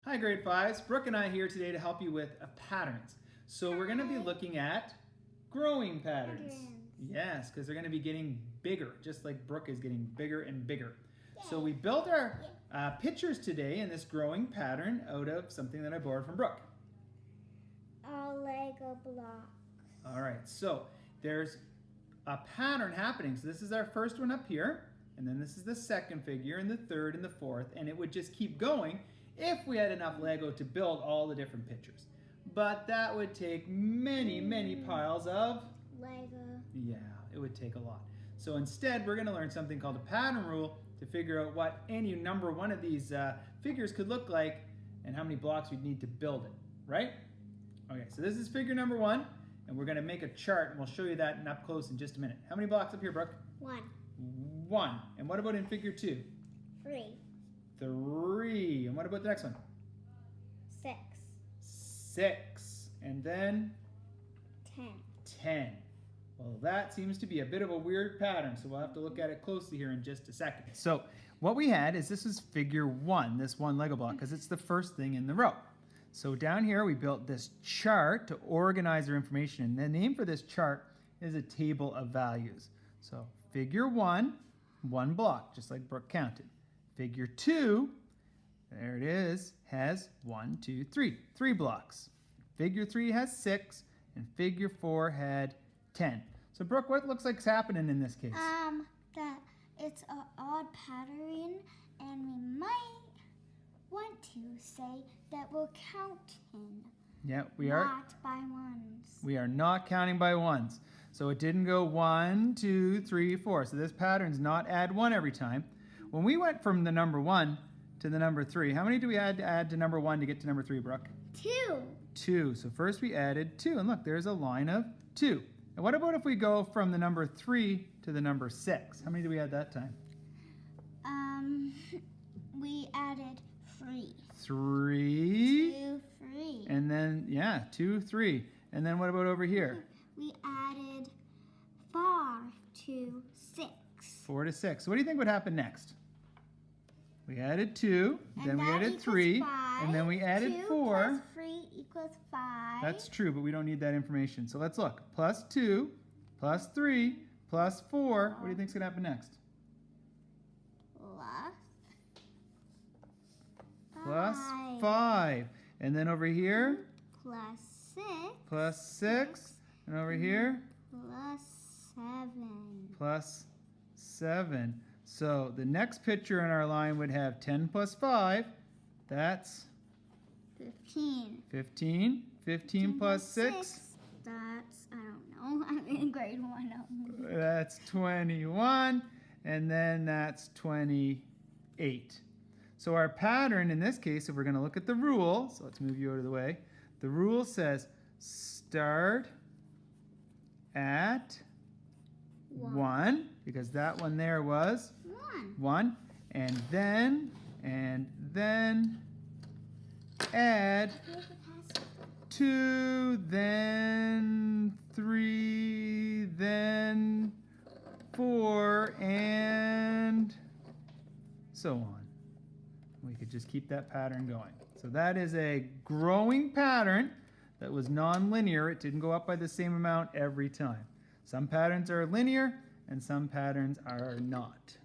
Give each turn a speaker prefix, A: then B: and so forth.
A: Hi grade 5s, Brooke and I here today to help you with patterns. So we're going to be looking at growing patterns. Yes, because they're going to be getting bigger, just like Brooke is getting bigger and bigger. So we built our pictures today in this growing pattern out of something that I borrowed from Brooke.
B: A Lego block.
A: All right, so there's a pattern happening. So this is our first one up here, and then this is the second figure, and the third, and the fourth, and it would just keep going if we had enough Lego to build all the different pictures. But that would take many, many piles of
B: Lego.
A: Yeah, it would take a lot. So instead, we're going to learn something called a pattern rule to figure out what any number one of these figures could look like and how many blocks we'd need to build it, right? Okay, so this is figure number 1, and we're going to make a chart, and we'll show you that up close in just a minute. How many blocks up here, Brooke?
B: 1.
A: 1. And what about in figure 2?
B: 3.
A: 3. And what about the next one?
B: 6.
A: 6. And then?
B: 10.
A: 10. Well, that seems to be a bit of a weird pattern, so we'll have to look at it closely here in just a second. So what we had is this is figure 1, this one Lego block, because it's the first thing in the row. So down here we built this chart to organize our information, and the name for this chart is a table of values. So figure 1, 1 block, just like Brooke counted. Figure 2, there it is, has 1, 2, 3, 3 blocks. Figure 3 has 6, and figure 4 had 10. So Brooke, what looks like's happening in this case?
B: That it's an odd pattern, and we might want to say that we're counting.
A: Yeah, we are.
B: Not by ones.
A: We are not counting by ones. So it didn't go 1, 2, 3, 4. So this pattern's not add 1 every time. When we went from the number 1 to the number 3, how many do we add to number 1 to get to number 3, Brooke?
B: 2.
A: 2. So first we added 2, and look, there's a line of 2. And what about if we go from the number 3 to the number 6? How many do we add that time?
B: We added 3.
A: 3.
B: 2, 3.
A: And then, yeah, 2, 3. And then what about over here?
B: We added 4 to 6.
A: 4 to 6. So what do you think would happen next? We added 2, then
B: And
A: we
B: that
A: added
B: equals
A: 3,
B: 5.
A: and then we added
B: 2
A: 4.
B: plus 3 equals 5.
A: That's true, but we don't need that information. So let's look. Plus 2, plus 3, plus 4. What do you think's going to happen next?
B: Plus
A: Plus 5. And then over here?
B: Plus 6.
A: Plus 6. And over here?
B: Plus 7.
A: Plus 7. So the next picture in our line would have 10 plus 5. That's
B: 15.
A: 15. 15 plus 6.
B: That's, I don't know, I'm in grade 1.
A: That's 21. And then that's 28. So our pattern in this case, if we're going to look at the rule, so let's move you out of the way. The rule says start at 1, because that one there was 1, and then add 2, then 3, then 4, and so on. We could just keep that pattern going. So that is a growing pattern that was non-linear. It didn't go up by the same amount every time. Some patterns are linear and some patterns are not.